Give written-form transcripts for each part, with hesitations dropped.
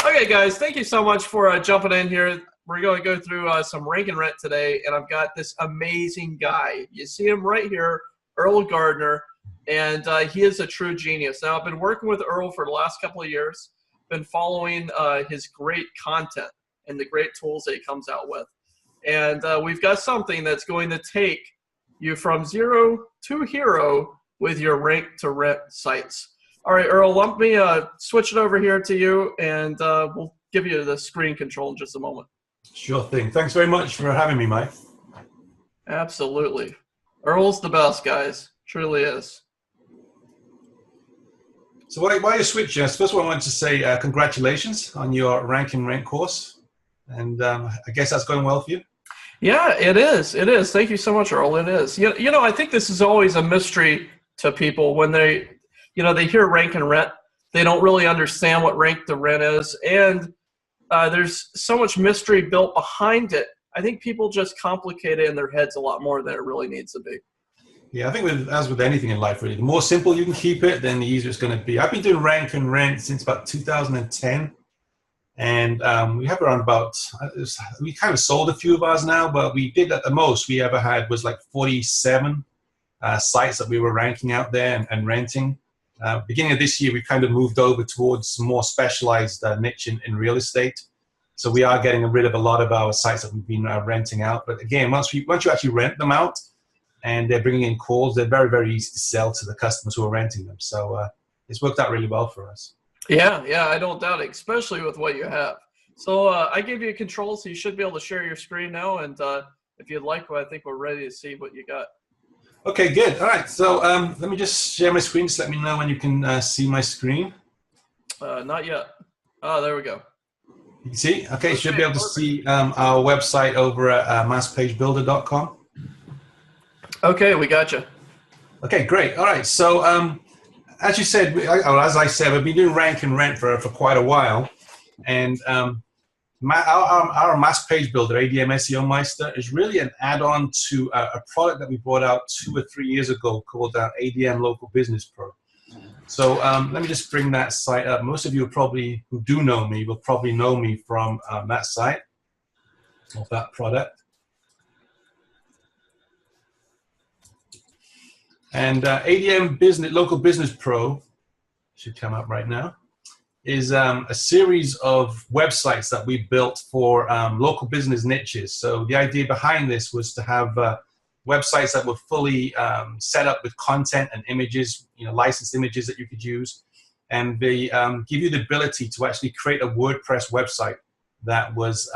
Okay, guys, thank you so much for jumping in here. We're going to go through some rank and rent today, and I've got this amazing guy. You see him right here, Earl Gardner, and he is a true genius. Now, I've been working with Earl for the last couple of years, been following his great content and the great tools that he comes out with. And we've got something that's going to take you from zero to hero with your rank to rent sites. All right, Earl, let me switch it over here to you, and we'll give you the screen control in just a moment. Sure thing. Thanks very much for having me, Mike. Absolutely. Earl's the best, guys. Truly is. So while you're switching, first of all, I want to say congratulations on your rank and rent course. And I guess that's going well for you? Yeah, it is. It is. Thank you so much, Earl. It is. You know, I think this is always a mystery to people when they hear rank and rent. They don't really understand what rank to rent is. And there's so much mystery built behind it. I think people just complicate it in their heads a lot more than it really needs to be. Yeah, I think as with anything in life, really, the more simple you can keep it, then the easier it's going to be. I've been doing rank and rent since about 2010. And we have around we kind of sold a few of ours now, but we did at the most we ever had was like 47 sites that we were ranking out there and renting. Beginning of this year, we kind of moved over towards more specialized niche in real estate. So we are getting rid of a lot of our sites that we've been renting out. But again, once you actually rent them out and they're bringing in calls, they're very, very easy to sell to the customers who are renting them. So it's worked out really well for us. Yeah, I don't doubt it, especially with what you have. So I gave you a control, so you should be able to share your screen now. And if you'd like, I think we're ready to see what you got. Okay, good. All right, so let me just share my screen. Just let me know when you can see my screen. Not yet. Oh, there we go. You can see? Okay, you should be able to see our website over at masspagebuilder.com. Okay, we got you. Okay, great. All right, so as you said, as I said, we've been doing rank and rent for quite a while. And our Mass Page Builder, ADM SEO Meister, is really an add-on to a product that we brought out 2 or 3 years ago called ADM Local Business Pro. So let me just bring that site up. Most of you who do know me will probably know me from that site of that product. And ADM Local Business Pro should come up right now. Is a series of websites that we built for local business niches. So the idea behind this was to have websites that were fully set up with content and images, licensed images that you could use, and they give you the ability to actually create a WordPress website that was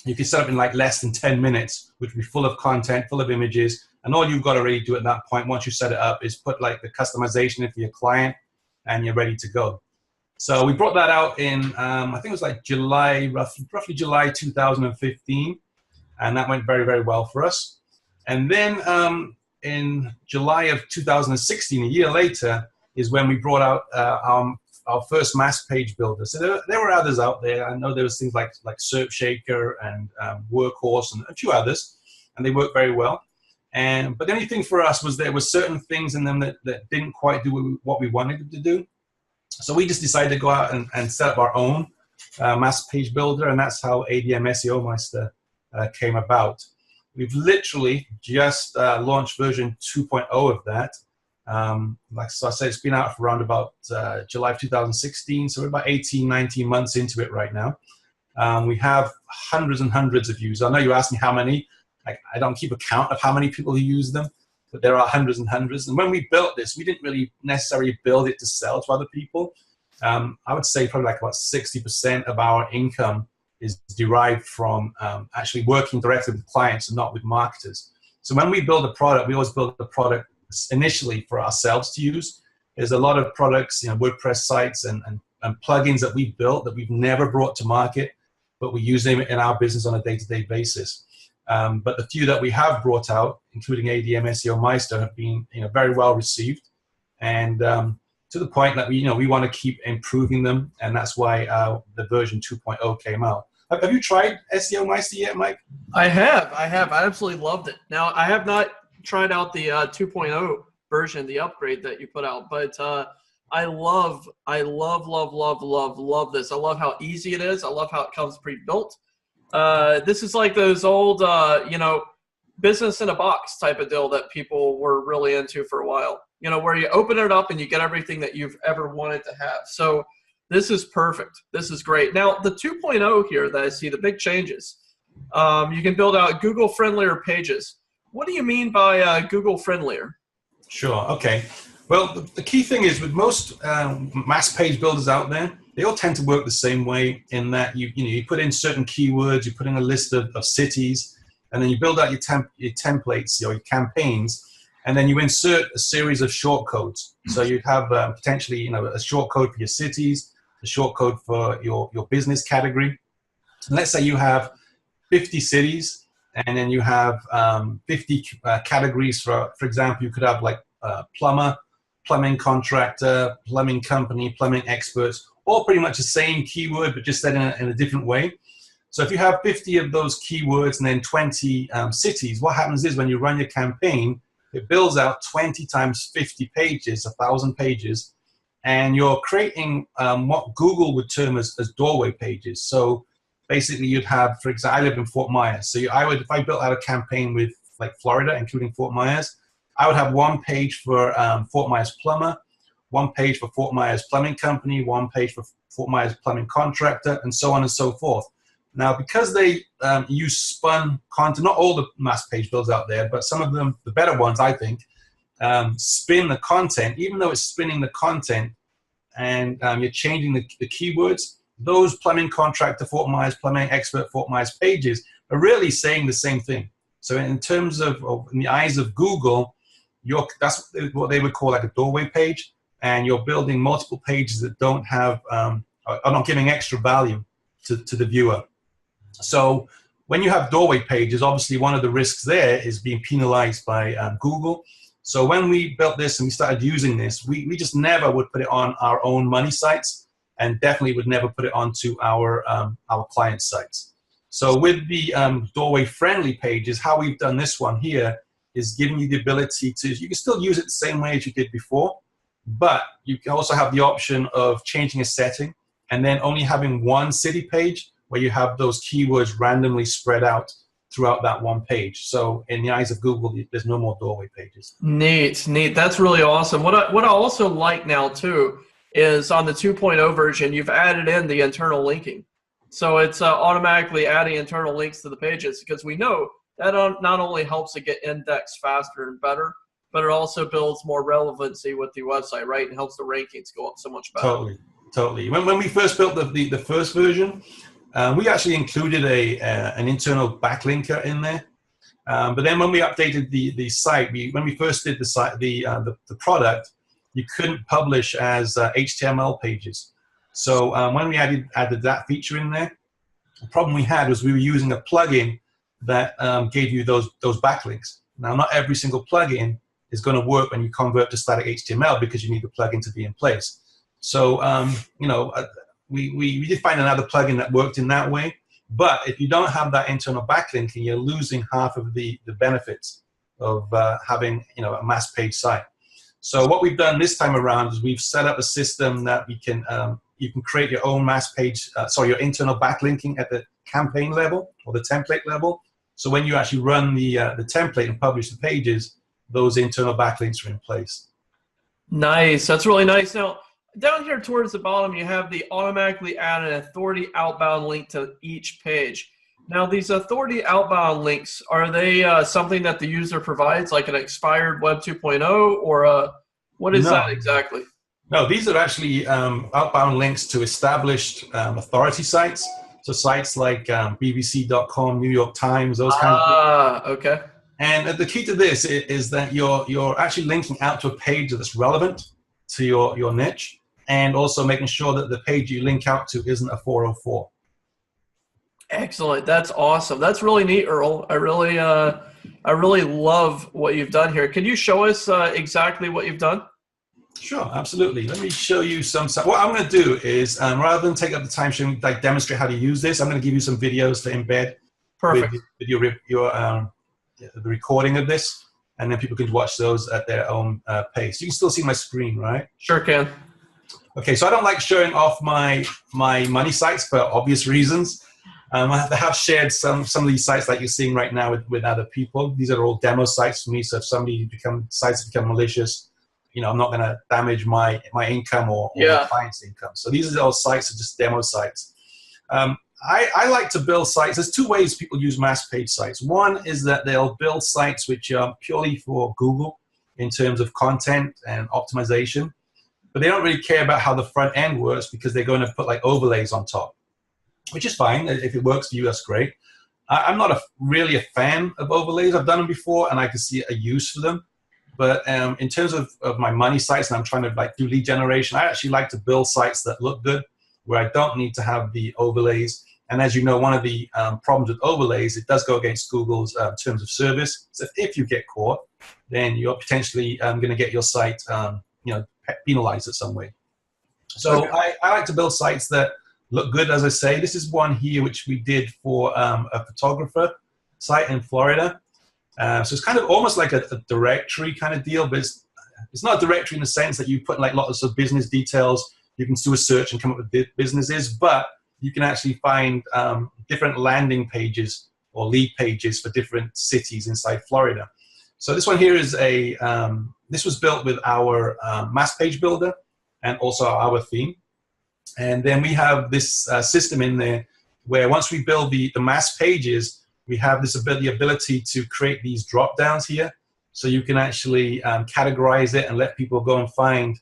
you could set up in like less than 10 minutes, which would be full of content, full of images, and all you've got to really do at that point once you set it up is put like the customization in for your client, and you're ready to go. So we brought that out in, I think it was like July, roughly July 2015, and that went very, very well for us. And then in July of 2016, a year later, is when we brought out our first Mass Page Builder. So there were others out there. I know there was things like SERPshaker and Workhorse and a few others, and they worked very well. But the only thing for us was there were certain things in them that didn't quite do what we wanted them to do. So we just decided to go out and set up our own Mass Page Builder, and that's how ADM SEO Meister came about. We've literally just launched version 2.0 of that. Like so I said, it's been out for around about July of 2016, so we're about 18, 19 months into it right now. We have hundreds and hundreds of users. I know you asked me how many. I don't keep a count of how many people who use them, but there are hundreds and hundreds. And when we built this, we didn't really necessarily build it to sell to other people. I would say probably like about 60% of our income is derived from actually working directly with clients and not with marketers. So when we build a product, we always build a product initially for ourselves to use. There's a lot of products, WordPress sites and plugins that we've built that we've never brought to market, but we use them in our business on a day-to-day basis. But the few that we have brought out, including ADM SEO Meister, have been very well received, and to the point that we want to keep improving them, and that's why the version 2.0 came out. Have you tried SEO Meister yet, Mike? I have. I absolutely loved it. Now, I have not tried out the 2.0 version, the upgrade that you put out, but love this. I love how easy it is. I love how it comes pre-built. This is like those old, business in a box type of deal that people were really into for a while. Where you open it up and you get everything that you've ever wanted to have. So this is perfect. This is great. Now, the 2.0 here that I see, the big changes. You can build out Google-friendlier pages. What do you mean by Google-friendlier? Sure. Okay. Well, the key thing is with most mass page builders out there, they all tend to work the same way in that you put in certain keywords, you put in a list of cities, and then you build out your templates, your campaigns, and then you insert a series of shortcodes. So you have potentially a shortcode for your cities, a shortcode for your business category. And let's say you have 50 cities, and then you have 50 categories. For example, you could have like plumber, plumbing contractor, plumbing company, plumbing experts, all pretty much the same keyword, but just said in a different way. So if you have 50 of those keywords and then 20 cities, what happens is when you run your campaign, it builds out 20 times 50 pages, 1,000 pages, and you're creating what Google would term as doorway pages. So basically you'd have, for example, I live in Fort Myers. So if I built out a campaign with like Florida, including Fort Myers, I would have one page for Fort Myers plumber, one page for Fort Myers plumbing company, one page for Fort Myers plumbing contractor, and so on and so forth. Now, because they use spun content, not all the mass page builders out there, but some of them, the better ones, I think, spin the content, even though it's spinning the content and you're changing the keywords, those plumbing contractor, Fort Myers plumbing expert, Fort Myers pages are really saying the same thing. So in terms of in the eyes of Google, that's what they would call like a doorway page, and you're building multiple pages that don't have, are not giving extra value to the viewer. So when you have doorway pages, obviously one of the risks there is being penalized by Google. So when we built this and we started using this, we just never would put it on our own money sites, and definitely would never put it onto our client sites. So with the doorway friendly pages, how we've done this one here is giving you the ability to, you can still use it the same way as you did before, but you can also have the option of changing a setting and then only having one city page where you have those keywords randomly spread out throughout that one page. So in the eyes of Google, there's no more doorway pages. Neat. That's really awesome. What I also like now too is on the 2.0 version, you've added in the internal linking. So it's automatically adding internal links to the pages, because we know that not only helps it get indexed faster and better, but it also builds more relevancy with the website, right? And helps the rankings go up so much better. Totally. When we first built the first version, we actually included an internal backlinker in there. But then when we updated the site, when we first did the site, the product, you couldn't publish as HTML pages. So when we added that feature in there, the problem we had was we were using a plugin that gave you those backlinks. Now, not every single plugin is going to work when you convert to static HTML, because you need the plugin to be in place. So we did find another plugin that worked in that way. But if you don't have that internal backlinking, you're losing half of the benefits of having a mass page site. So what we've done this time around is we've set up a system that you can create your own mass page, your internal backlinking at the campaign level or the template level. So when you actually run the template and publish the pages, those internal backlinks are in place. Nice. That's really nice. Now, down here towards the bottom, you have the automatically added authority outbound link to each page. Now, these authority outbound links, are they something that the user provides, like an expired Web 2.0, or what is that exactly? No, these are actually outbound links to established authority sites. So sites like BBC.com, New York Times, those kinds of things. Ah, okay. And the key to this is that you're actually linking out to a page that's relevant to your niche, and also making sure that the page you link out to isn't a 404. Excellent. That's awesome. That's really neat, Earl. I really love what you've done here. Can you show us exactly what you've done? Sure, absolutely. Let me show you some stuff. What I'm going to do is, rather than take up the time showing, demonstrate how to use this, I'm going to give you some videos to embed. Perfect. With the recording of this, and then people can watch those at their own pace. You can still see my screen, right? Sure can. Okay, so I don't like showing off my money sites for obvious reasons. I have shared some of these sites like you're seeing right now with other people. These are all demo sites for me. So if somebody decides to become malicious, I'm not going to damage my income or my client's income. So these are all sites are just demo sites. I like to build sites. There's two ways people use mass page sites. One is that they'll build sites which are purely for Google in terms of content and optimization, but they don't really care about how the front end works because they're going to put like overlays on top, which is fine. If it works for you, that's great. I'm not really a fan of overlays. I've done them before, and I can see a use for them. But in terms of my money sites, and I'm trying to like do lead generation, I actually like to build sites that look good, where I don't need to have the overlays. And as you know, one of the problems with overlays, it does go against Google's terms of service. So if you get caught, then you're potentially going to get your site penalized in some way. So okay. I like to build sites that look good, as I say. This is one here which we did for a photographer site in Florida. So it's kind of almost like a directory kind of deal, but it's not a directory in the sense that you put like lots of business details. You can do a search and come up with businesses, but you can actually find different landing pages or lead pages for different cities inside Florida. So this one here is this was built with our mass page builder and also our theme. And then we have this system in there where once we build the mass pages, we have the ability to create these drop downs here. So you can actually categorize it and let people go and find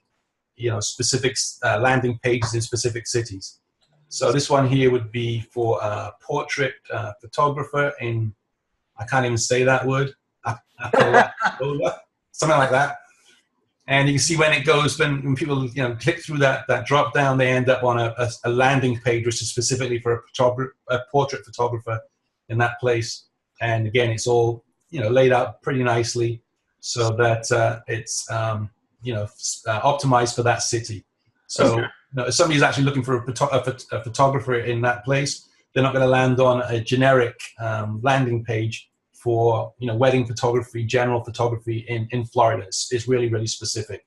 specific landing pages in specific cities. So this one here would be for a portrait photographer in, I can't even say that word, something like that. And you can see when it goes, when people click through that drop down, they end up on a landing page which is specifically for a portrait photographer in that place. And again, it's all laid out pretty nicely so that it's optimized for that city. So if somebody's actually looking for a photographer in that place, they're not going to land on a generic landing page for wedding photography, general photography in Florida. It's really, really specific.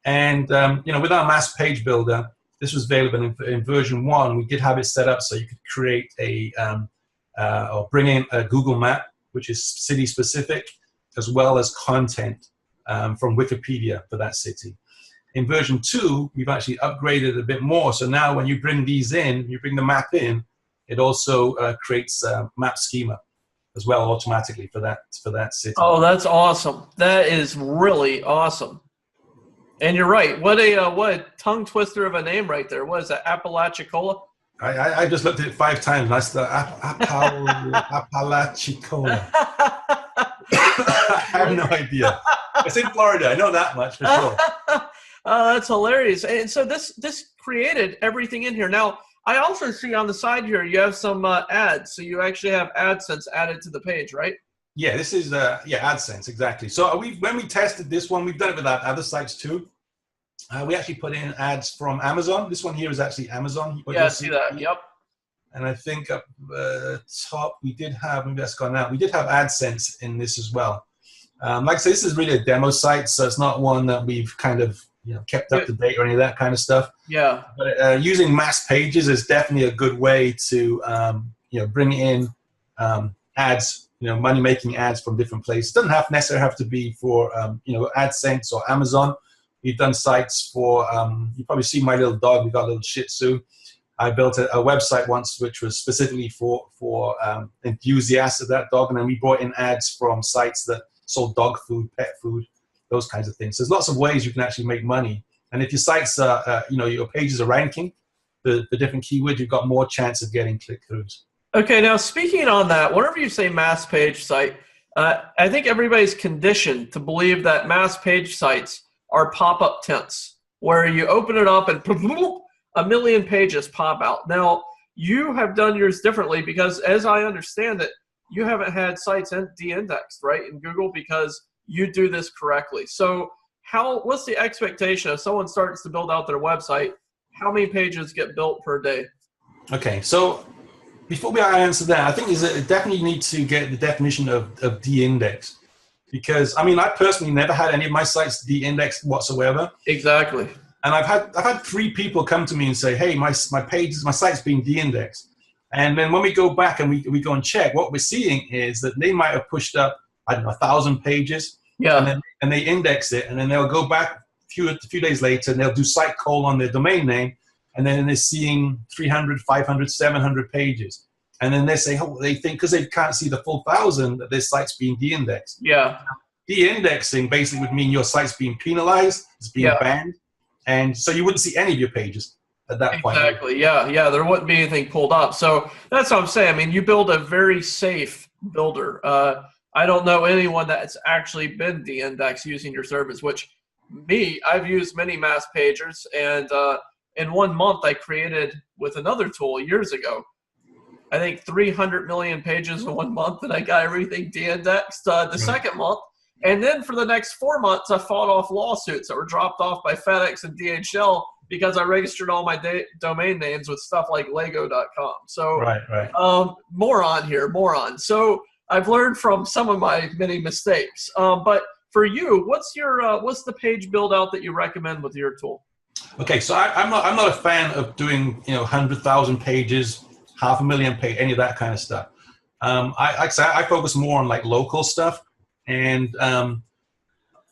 And with our mass page builder, this was available in version 1. We did have it set up so you could create or bring in a Google map, which is city specific, as well as content from Wikipedia for that city. In version 2, we've actually upgraded a bit more. So now when you bring these in, you bring the map in, it also creates a map schema as well automatically for that city. Oh, that's awesome. That is really awesome. And you're right. What a tongue twister of a name right there. What is that, Apalachicola? I just looked at it 5 times. That's the Apalachicola. I have no idea. It's in Florida. I know that much for sure. Oh, that's hilarious. And so this created everything in here. Now, I also see on the side here you have some ads. So you actually have AdSense added to the page, right? Yeah, this is AdSense, exactly. So when we tested this one, we've done it with other sites too. We actually put in ads from Amazon. This one here is actually Amazon. Yeah, I see that. Yep. And I think up top we did have, maybe that's gone out, we did have AdSense in this as well. Like I say, this is really a demo site, so it's not one that we've kind of kept up to date or any of that kind of stuff. Yeah. But using mass pages is definitely a good way to bring in ads, money-making ads from different places. It doesn't necessarily have to be for AdSense or Amazon. We've done sites for you probably see my little dog. We got a little Shih Tzu. I built a website once which was specifically for enthusiasts of that dog, and then we brought in ads from sites that sold dog food, pet food, those kinds of things. So there's lots of ways you can actually make money. And if your sites are, your pages are ranking, the different keywords, you've got more chance of getting click-throughs. Okay, now speaking on that, whenever you say mass page site, I think everybody's conditioned to believe that mass page sites are pop-up tents, where you open it up and a million pages pop out. Now, you have done yours differently because, as I understand it, you haven't had sites de-indexed, right, in Google because you do this correctly. So what's the expectation if someone starts to build out their website? How many pages get built per day? Okay, so before we answer that, I think definitely need to get the definition of de-index. Because, I personally never had any of my sites de-indexed whatsoever. Exactly. And I've had 3 people come to me and say, hey, my site's being de-indexed. And then when we go back and we go and check, what we're seeing is that they might have pushed up, I don't know, 1,000 pages. Yeah. And they index it, and then they'll go back a few days later and they'll do site call on their domain name, and then they're seeing 300, 500, 700 pages. And then they say, oh, they think because they can't see the full 1,000 that their site's being de-indexed. Yeah. De-indexing basically would mean your site's being penalized, it's being banned, and so you wouldn't see any of your pages at that point. Exactly. Yeah. Yeah. There wouldn't be anything pulled up. So that's what I'm saying. I mean, you build a very safe builder. I don't know anyone that's actually been de-indexed using your service, which I've used many mass pagers, and in 1 month I created with another tool years ago, I think 300 million pages in 1 month, and I got everything de-indexed the second month. And then for the next 4 months, I fought off lawsuits that were dropped off by FedEx and DHL because I registered all my domain names with stuff like Lego.com. So moron. So I've learned from some of my many mistakes. But for you, what's the page build out that you recommend with your tool? Okay, so I'm not a fan of doing 100,000 pages, 500,000 pages, any of that kind of stuff. I focus more on like local stuff, and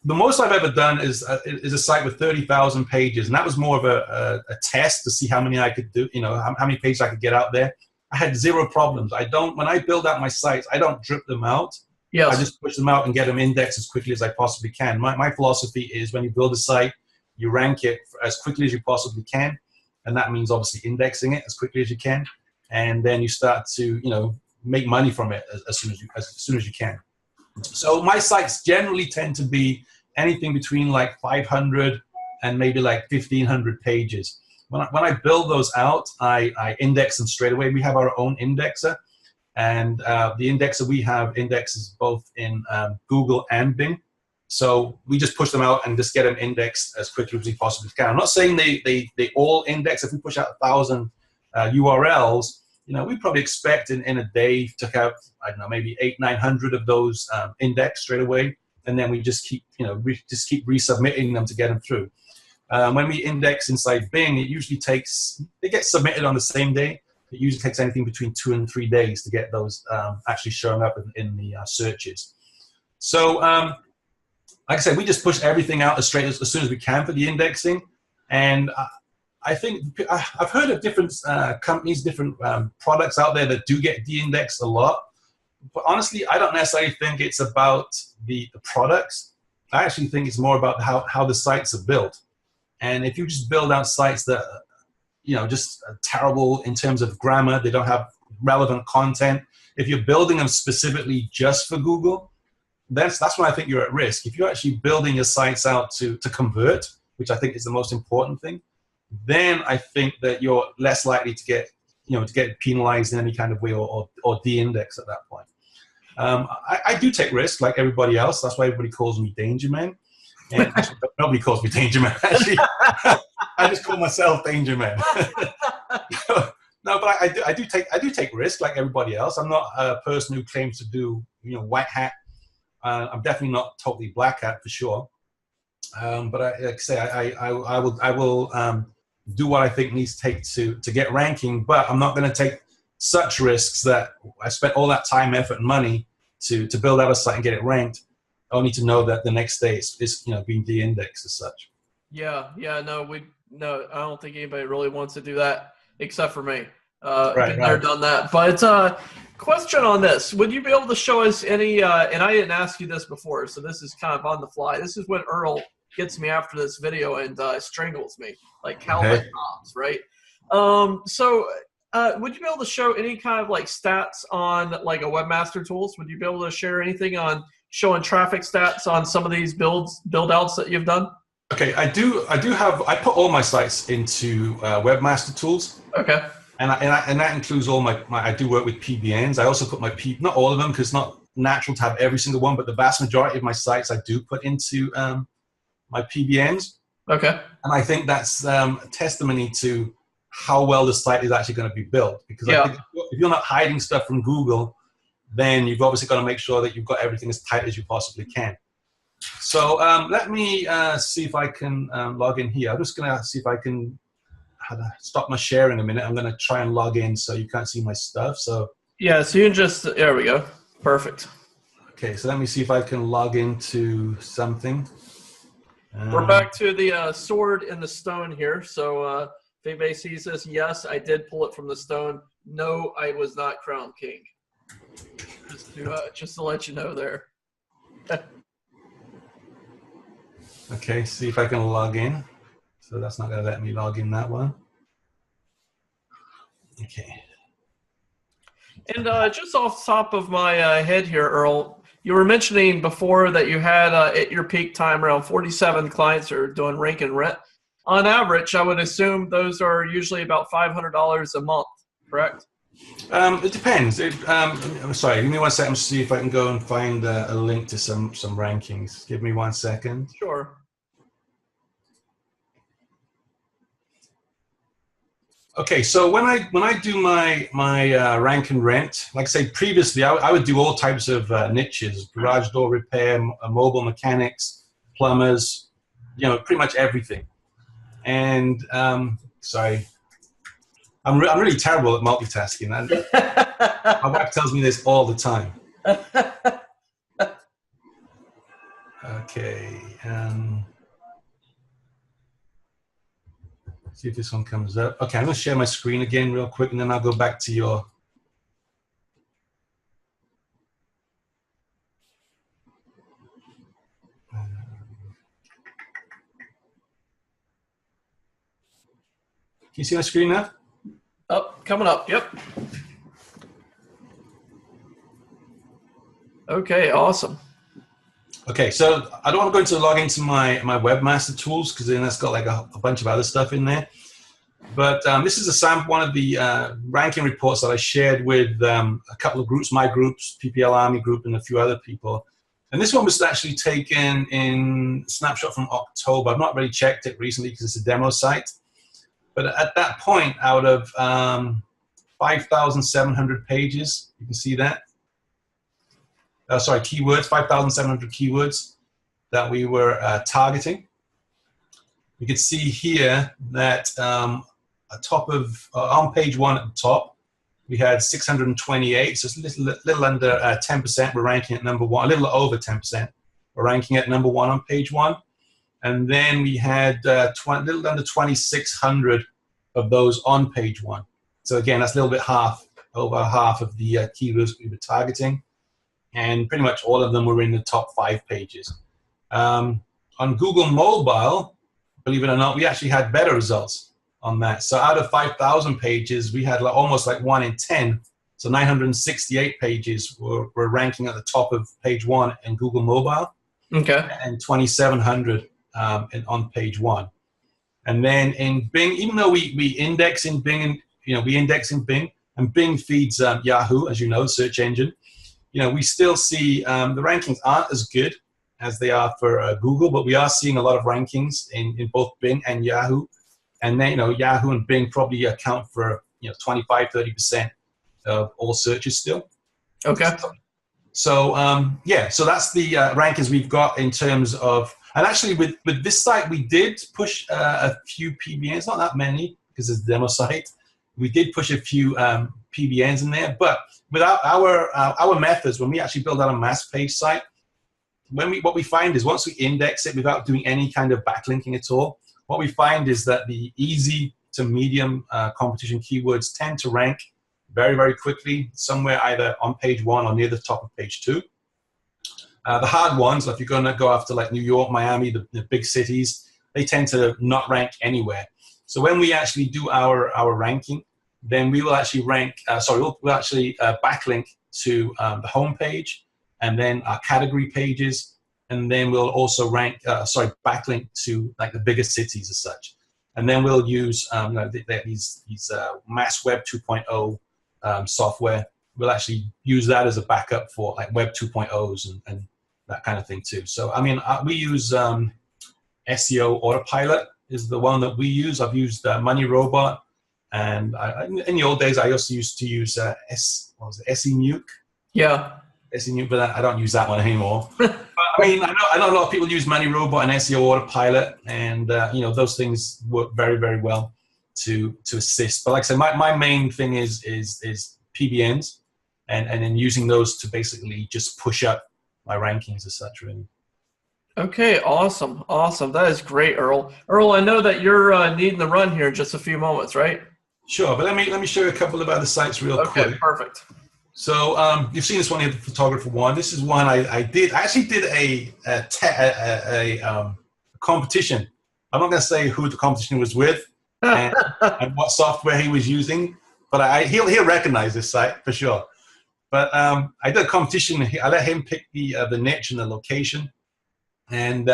the most I've ever done is a site with 30,000 pages, and that was more of a test to see how many I could do, how many pages I could get out there. I had 0 problems. When I build out my sites, I don't drip them out. Yes. I just push them out and get them indexed as quickly as I possibly can. My philosophy is when you build a site, you rank it as quickly as you possibly can, and that means obviously indexing it as quickly as you can, and then you start to make money from it as soon as you can. So my sites generally tend to be anything between like 500 and maybe like 1,500 pages. When I build those out, I index them straight away. We have our own indexer, and the indexer we have indexes both in Google and Bing. So we just push them out and just get them indexed as quickly as we possibly can. I'm not saying they all index. If we push out 1,000 URLs, we probably expect in a day to have, I don't know, maybe 800-900 of those indexed straight away, and then we just keep resubmitting them to get them through. When we index inside Bing, it usually they get submitted on the same day. It usually takes anything between 2 and 3 days to get those actually showing up in the searches. So, like I said, we just push everything out as soon as we can for the indexing. And I think I've heard of different companies, different products out there that do get de-indexed a lot. But honestly, I don't necessarily think it's about the products. I actually think it's more about how the sites are built. And if you just build out sites that, just are terrible in terms of grammar, they don't have relevant content. If you're building them specifically just for Google, that's when I think you're at risk. If you're actually building your sites out to convert, which I think is the most important thing, then I think that you're less likely to get penalized in any kind of way or de-index at that point. I do take risks like everybody else. That's why everybody calls me Danger Man. And actually, nobody calls me Danger Man. Actually, I just call myself Danger Man. No, but I do take risks like everybody else. I'm not a person who claims to do white hat. I'm definitely not totally black hat for sure. But like I say, I will do what I think needs to take to get ranking. But I'm not going to take such risks that I spent all that time, effort, and money to build out a site and get it ranked, only to know that the next day it's being de-indexed as such. Yeah, no, I don't think anybody really wants to do that except for me. Right. Done that. But question on this: would you be able to show us any? And I didn't ask you this before, so this is kind of on the fly. This is when Earl gets me after this video and strangles me like Calvin Hobbes, right? So would you be able to show any kind of like stats on like a Webmaster Tools? Would you be able to share anything on showing traffic stats on some of these build outs that you've done? Okay, I put all my sites into Webmaster Tools. Okay. And that includes all my I do work with PBNs. I also put not all of them, because it's not natural to have every single one, but the vast majority of my sites I do put into my PBNs. Okay. And I think that's a testimony to how well the site is actually going to be built. Because I think if you're not hiding stuff from Google, then you've obviously got to make sure that you've got everything as tight as you possibly can. So let me see if I can log in here. I'm just going to see if I can stop my sharing a minute. I'm going to try and log in so you can't see my stuff. So Yeah, so you can just, there we go. Perfect. okay, so let me see if I can log into something. We're back to the sword in the stone here. So if anybody sees this, yes, I did pull it from the stone. No, I was not crowned king. Just to let you know there. Okay, see if I can log in. So that's not going to let me log in that one. Okay. And just off the top of my head here, Earl, you were mentioning before that you had at your peak time around 47 clients are doing rank and rent. On average, I would assume those are usually about $500 a month, correct? It depends. Sorry, give me 1 second to see if I can go and find a link to some rankings. Give me 1 second. Sure. Okay, so when I do my rank and rent, like I say previously, I would do all types of niches: garage door repair, mobile mechanics, plumbers, pretty much everything. And sorry, I'm really terrible at multitasking. My wife tells me this all the time. Okay, see if this one comes up. Okay, I'm going to share my screen again real quick, and then I'll go back to your. Can you see my screen now? Oh, coming up. Yep. Okay, awesome. Okay, so I don't want to go into log into my webmaster tools because then that's got like a bunch of other stuff in there. But this is a sample, one of the ranking reports that I shared with a couple of groups, my groups, PPL Army Group, and a few other people. And this one was actually taken in snapshot from October. I've not really checked it recently because it's a demo site. But at that point, out of 5,700 pages, you can see that. Keywords, 5,700 keywords that we were targeting. You can see here that on page 1 at the top, we had 628, so it's a little under 10%. We're ranking at number 1, a little over 10%. We're ranking at number 1 on page 1. And then we had a little under 2,600 of those on page 1. So again, that's a little bit over half of the keywords we were targeting. And pretty much all of them were in the top 5 pages. On Google Mobile, believe it or not, we actually had better results on that. So out of 5,000 pages, we had almost like 1 in 10. So 968 pages were ranking at the top of page 1 in Google Mobile. Okay. And 2,700 on page 1. And then in Bing, even though we index in Bing, and Bing feeds Yahoo, as you know, search engine. We still see the rankings aren't as good as they are for Google, but we are seeing a lot of rankings in both Bing and Yahoo. And then, Yahoo and Bing probably account for 25, 30% of all searches still. Okay. So so that's the rankings we've got in terms of, and actually with this site we did push a few PBNs, not that many because it's a demo site. We did push a few PBNs in there, but without our methods, when we actually build out a mass page site, what we find is once we index it without doing any kind of backlinking at all, what we find is that the easy to medium competition keywords tend to rank very, very quickly, somewhere either on page 1 or near the top of page 2. The hard ones, if you're going to go after like New York, Miami, the big cities, they tend to not rank anywhere. So when we actually do our ranking, then we will actually we'll actually backlink to the home page and then our category pages, and then we'll also backlink to like the bigger cities as such. And then we'll use these Mass Web 2.0 software. We'll actually use that as a backup for like Web 2.0s and that kind of thing too. So I mean, we use SEO Autopilot is the one that we use. I've used Money Robot, and in the old days I also used to use SE Nuke. Yeah. SEO, but I don't use that one anymore. But, I mean, I know a lot of people use Money Robot and SEO Autopilot, and you know, those things work very, very well to assist. But like I said, my main thing is PBNs, and then using those to basically just push up my rankings as such, really. Okay, awesome, awesome. That is great, Earl. Earl, I know that you're needing to run here in just a few moments, right? Sure, but let me show you a couple of other sites real quick. Okay, perfect. So you've seen this one here, the photographer one. This is one I actually did a competition. I'm not going to say who the competition was with and what software he was using, but he'll recognize this site for sure. But I did a competition. I let him pick the niche and the location. And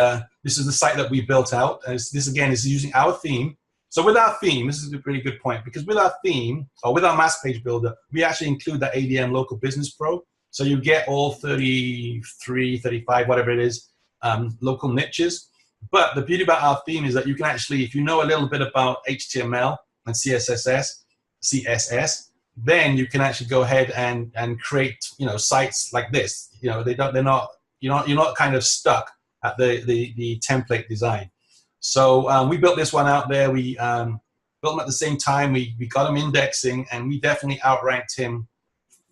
this is the site that we built out. This again is using our theme. So with our theme, this is a pretty good point, because with our theme, or with our mass page builder, we actually include that ADM Local Business Pro. So you get all 33, 35, whatever it is, local niches. But the beauty about our theme is that you can actually, if you know a little bit about HTML and CSS, then you can actually go ahead and create, you know, sites like this. You know, you're not kind of stuck at the template design. So we built this one out there. We built them at the same time. We got him indexing, and we definitely outranked him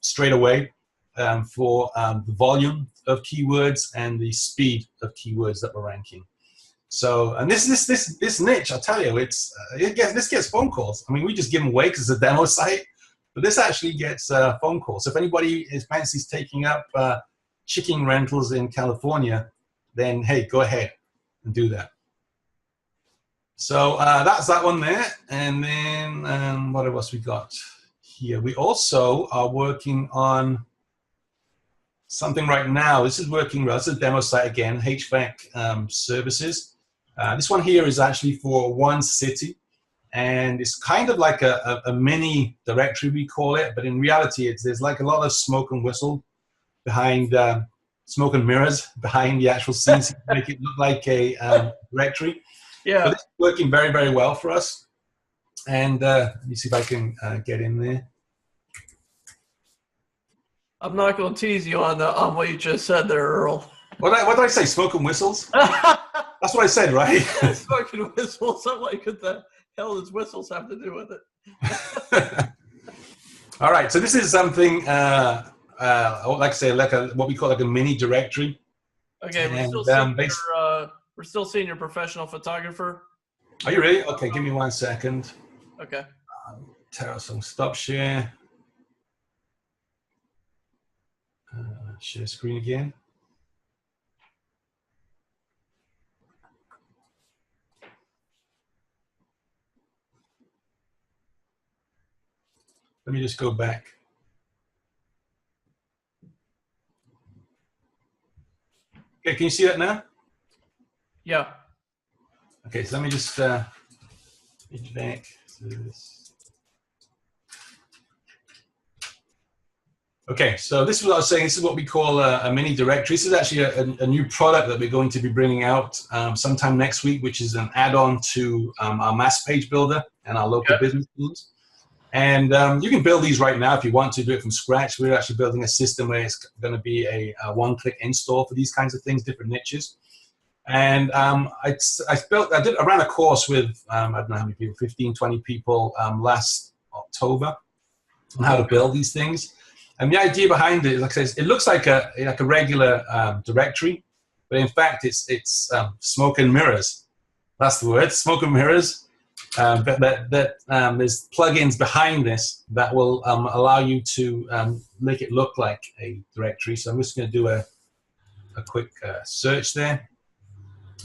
straight away for the volume of keywords and the speed of keywords that we're ranking. So, and this niche, I'll tell you, this gets phone calls. I mean, we just give them away because it's a demo site, but this actually gets phone calls. So if anybody fancies taking up chicken rentals in California, then hey, go ahead and do that. So that's that one there. And then what else we got here? We also are working on something right now. This is working well. It's a demo site again, HVAC services. This one here is actually for one city. And it's kind of like a mini directory, we call it. But in reality, there's like a lot of smoke and whistle behind smoke and mirrors behind the actual scenes to make it look like a directory. Yeah. But it's working very, very well for us. And let me see if I can get in there. I'm not going to tease you on what you just said there, Earl. What did I say? Smoke and whistles? That's what I said, right? Smoke and whistles. I'm like, what the hell does whistles have to do with it? All right. So this is something, like I say, like what we call like a mini directory. Okay. We're still seeing your professional photographer. Are you ready? Okay. Give me 1 second. Okay. Terraform stop share. Share screen again. Let me just go back. Okay, can you see that now? Yeah. Okay, so let me just back to this. Okay, so this is what I was saying. This is what we call a mini directory. This is actually a new product that we're going to be bringing out sometime next week, which is an add-on to our mass page builder and our local business teams. And you can build these right now if you want to do it from scratch. We're actually building a system where it's going to be a one-click install for these kinds of things, different niches. And I ran a course with, I don't know how many people, 15, 20 people last October on how to build these things. And the idea behind it, like I said, it looks like a regular directory, but in fact, it's smoke and mirrors. That's the word, smoke and mirrors. There's plugins behind this that will allow you to make it look like a directory. So I'm just going to do a quick search there.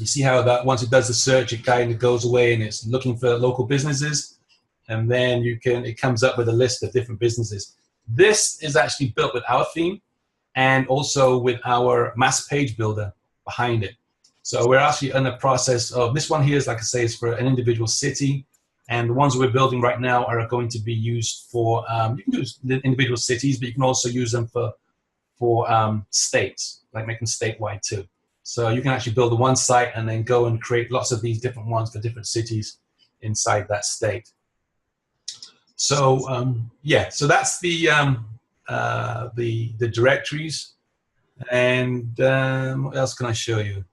You see how that once it does the search, it kind of goes away and it's looking for local businesses, and then it comes up with a list of different businesses. This is actually built with our theme and also with our mass page builder behind it. So we're actually in the process of, this one here is, like I say, is for an individual city, and the ones we're building right now are going to be used for, you can use individual cities, but you can also use them for states, like make them statewide too. So you can actually build one site and then go and create lots of these different ones for different cities inside that state. So yeah, so that's the directories. And what else can I show you?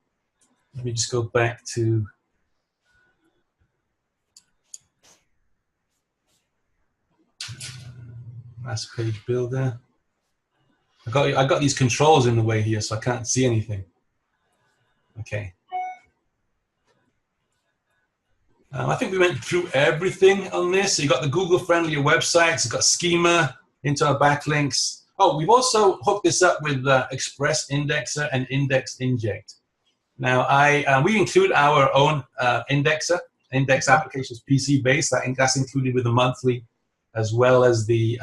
Let me just go back to Master Page Builder. I got these controls in the way here, so I can't see anything. Okay. I think we went through everything on this. So you got the Google-friendly websites, you've got schema into our backlinks. Oh, we've also hooked this up with Express Indexer and Index Inject. Now, we include our own indexer, index applications PC-based. That's included with the monthly, as well as the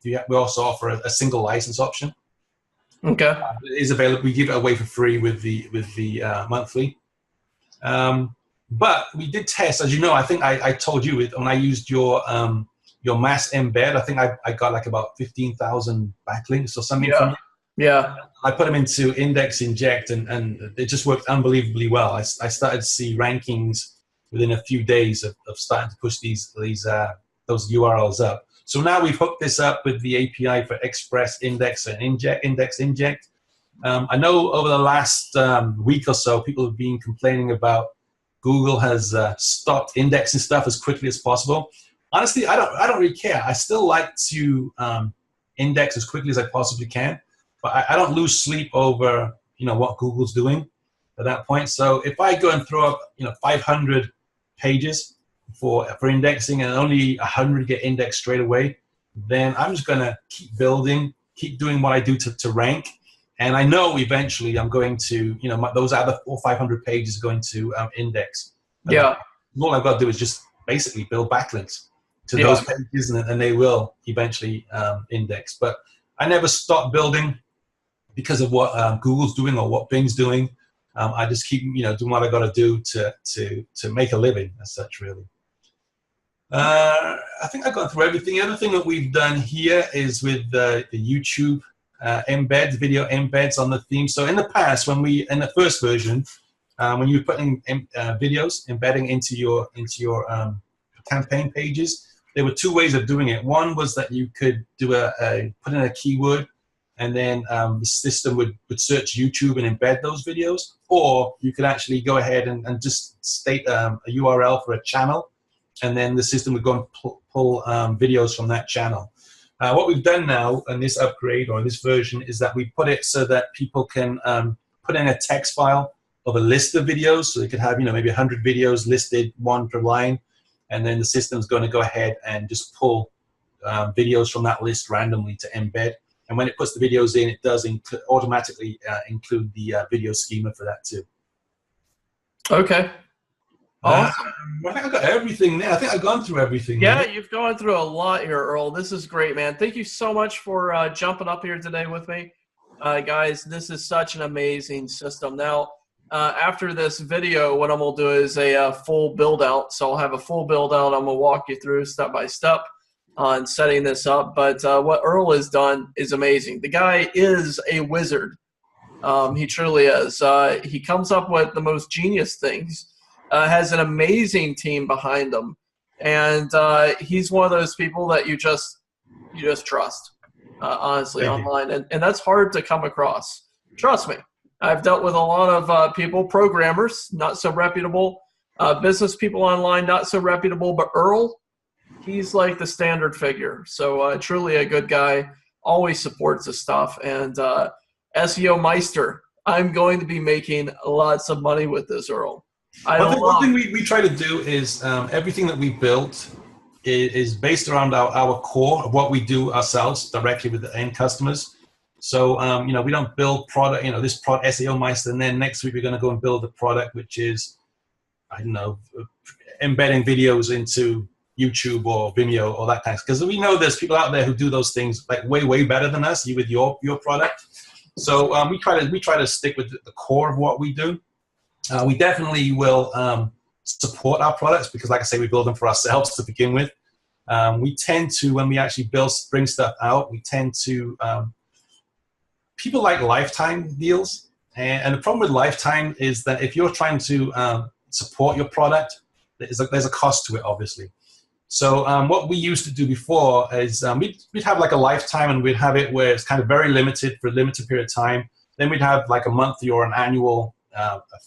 we also offer a single license option. Okay. It is available. We give it away for free with the monthly. But we did test, as you know. I think I told you when I used your mass embed. I think I got like about 15,000 backlinks or something from it. Yeah. I put them into Index Inject, and it just worked unbelievably well. I started to see rankings within a few days of starting to push those URLs up. So now we've hooked this up with the API for Express Index and Index Inject. I know over the last week or so, people have been complaining about Google has stopped indexing stuff as quickly as possible. Honestly, I don't really care. I still like to index as quickly as I possibly can, but I don't lose sleep over what Google's doing at that point. So if I go and throw up 500 pages for indexing and only 100 get indexed straight away, then I'm just gonna keep building, keep doing what I do to rank. And I know eventually I'm going to, those other 400 or 500 pages are going to index. Yeah. All I've got to do is just basically build backlinks to those pages, and they will eventually index. But I never stop building because of what Google's doing or what Bing's doing. I just keep, doing what I got to do to make a living as such, really. I think I've gone through everything. The other thing that we've done here is with the YouTube embeds, video embeds on the theme. So in the past, in the first version, when you were putting videos, embedding into your campaign pages, there were two ways of doing it. One was that you could do put in a keyword, and then the system would search YouTube and embed those videos, or you could actually go ahead and just state a URL for a channel, and then the system would go and pull videos from that channel. What we've done now in this upgrade or this version is that we put it so that people can put in a text file of a list of videos. So they could have, maybe 100 videos listed, one per line, and then the system's going to go ahead and just pull videos from that list randomly to embed. And when it puts the videos in, it does automatically include the video schema for that too. Okay. Awesome. I think I've got everything there. I think I've gone through everything. Yeah, you've gone through a lot here, Earl. This is great, man. Thank you so much for jumping up here today with me. Guys, this is such an amazing system. Now, after this video, what I'm going to do is a full build-out. So I'll have a full build-out. I'm going to walk you through step by step on setting this up. But what Earl has done is amazing. The guy is a wizard. He truly is. He comes up with the most genius things. Has an amazing team behind him, and he's one of those people that you just trust, honestly, online, and that's hard to come across. Trust me, I've dealt with a lot of people, programmers, not so reputable, business people online, not so reputable, but Earl, he's like the standard figure. So truly a good guy, always supports his stuff, and SEO Meister, I'm going to be making lots of money with this, Earl. One thing we try to do is everything that we built is based around our core of what we do ourselves directly with the end customers. So, we don't build product, this product SEO Meister, and then next week we're going to go and build a product which is, embedding videos into YouTube or Vimeo or that kind of, because we know there's people out there who do those things like way better than us, with your product. So we try to stick with the core of what we do. We definitely will support our products because, like I say, we build them for ourselves to begin with. We tend to, when we actually bring stuff out, we tend to, people like lifetime deals. And the problem with lifetime is that if you're trying to support your product, there's a cost to it, obviously. So what we used to do before is we'd have like a lifetime, and we'd have it where it's kind of very limited for a limited period of time. then we'd have like a monthly or an annual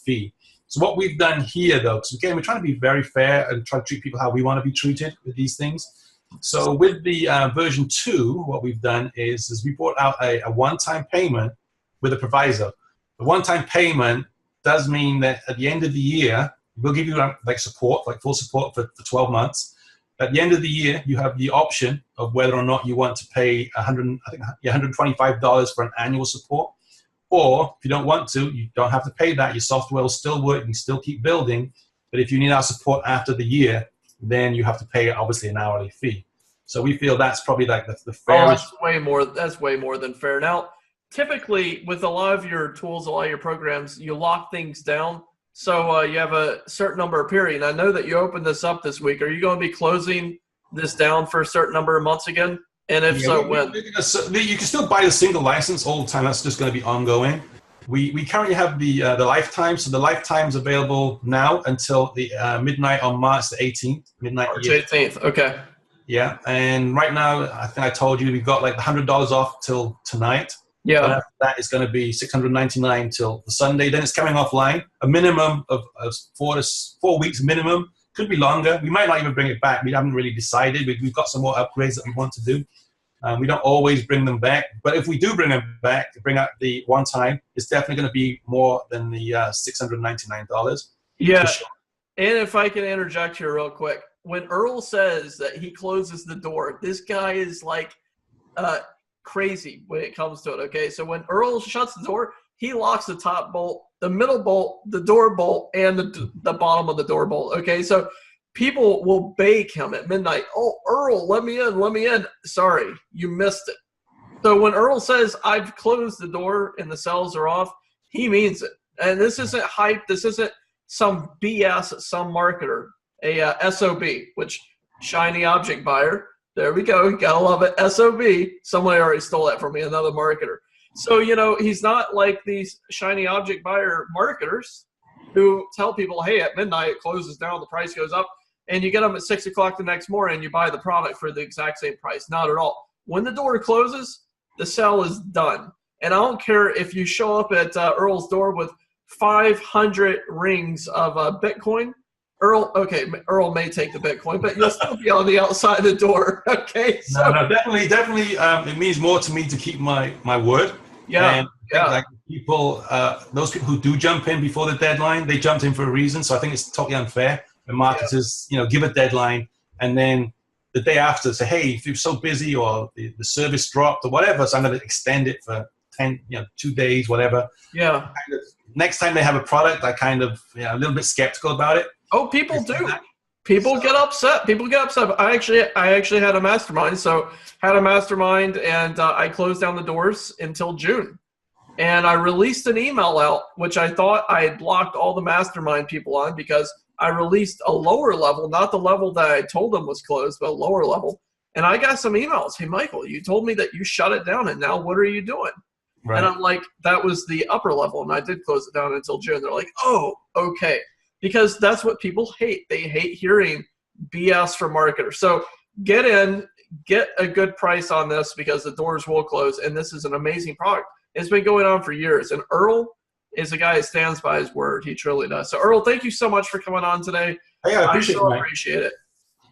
fee. So what we've done here, though, because again, we're trying to be very fair and try to treat people how we want to be treated with these things. So with the version 2, what we've done is we brought out a one-time payment with a proviso. The one-time payment does mean that at the end of the year, we'll give you like support, like full support for 12 months. At the end of the year, you have the option of whether or not you want to pay $125 for an annual support. Or if you don't want to, you don't have to pay that. Your software will still work. You can still keep building. But if you need our support after the year, then you have to pay obviously an hourly fee. So we feel that's probably like the fairest. Oh, that's way more than fair. Now, typically with a lot of your tools, a lot of your programs, you lock things down. So you have a certain number of period. I know that you opened this up this week. Are you going to be closing this down for a certain number of months again? And if so, when? You can still buy the single license all the time. That's just going to be ongoing. We currently have the lifetime. So the lifetime's available now until the midnight on March the 18th. Midnight. March 18th. Okay. Yeah, and right now I think I told you we've got like $100 off till tonight. Yeah. That is going to be $699 till the Sunday. Then it's coming offline. A minimum of 4 weeks minimum. Could be longer. We might not even bring it back. We haven't really decided. We've got some more upgrades that we want to do. We don't always bring them back. But if we do bring them back, bring out the one time, it's definitely going to be more than the $699. Yeah. Sure. And if I can interject here real quick. When Earl says that he closes the door, this guy is like crazy when it comes to it, okay? So when Earl shuts the door, he locks the top bolt, the middle bolt, the door bolt, and the bottom of the door bolt, okay? So people will bake him at midnight. Oh, Earl, let me in, let me in. Sorry, you missed it. So when Earl says, I've closed the door and the cells are off, he means it. And this isn't hype. This isn't some BS, some marketer. A SOB, which shiny object buyer. There we go. You gotta love it. SOB. Somebody already stole that from me, another marketer. So, you know, he's not like these shiny object buyer marketers who tell people, hey, at midnight it closes down, the price goes up, and you get them at 6 o'clock the next morning and you buy the product for the exact same price. Not at all. When the door closes, the sale is done. And I don't care if you show up at Earl's door with 500 rings of Bitcoin. Earl may take the Bitcoin, but you'll still be on the outside of the door. Okay. So. No, definitely. It means more to me to keep my word. Yeah. And like people, those people who do jump in before the deadline, they jumped in for a reason. So I think it's totally unfair when marketers, give a deadline and then the day after say, hey, if you're so busy or the service dropped or whatever, so I'm going to extend it for 2 days, whatever. Yeah. Next time they have a product, I a little bit skeptical about it. Oh, people do. People get upset. People get upset. I actually had a mastermind. So had a mastermind, and I closed down the doors until June. And I released an email out, which I thought I had blocked all the mastermind people on because I released a lower level, not the level that I told them was closed, but a lower level. And I got some emails. Hey, Michael, you told me that you shut it down, and now what are you doing? Right. And I'm like, that was the upper level, and I did close it down until June. They're like, oh, okay. Because that's what people hate. They hate hearing BS from marketers. So get in, get a good price on this because the doors will close, and this is an amazing product. It's been going on for years, and Earl is a guy that stands by his word. He truly does. So, Earl, thank you so much for coming on today. Hey, I appreciate it.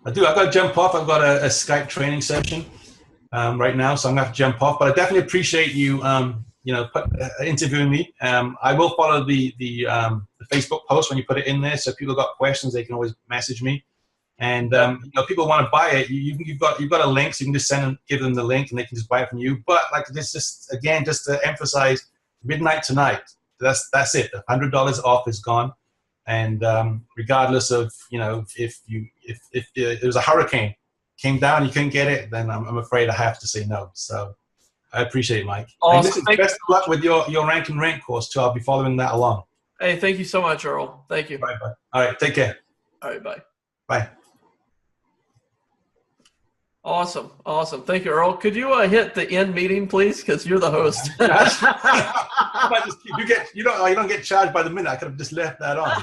I do. I've got to jump off. I've got a Skype training session right now, so I'm going to have to jump off. But I definitely appreciate you interviewing me. I will follow the Facebook post when you put it in there, so if people got questions, they can always message me. And if people want to buy it, you've got a link, so you can just give them the link, and they can just buy it from you. But like this, just to emphasize, midnight tonight. That's it. The $100 off is gone, and regardless of if there was a hurricane came down, you couldn't get it, then I'm afraid I have to say no. So. I appreciate it, Mike. Awesome. Best of luck with your rank and rank course, too. I'll be following that along. Hey, thank you so much, Earl. Thank you. Bye-bye. All right, take care. All right, bye. Bye. Awesome. Thank you, Earl. Could you hit the end meeting, please? Because you're the host. You don't get charged by the minute. I could have just left that on.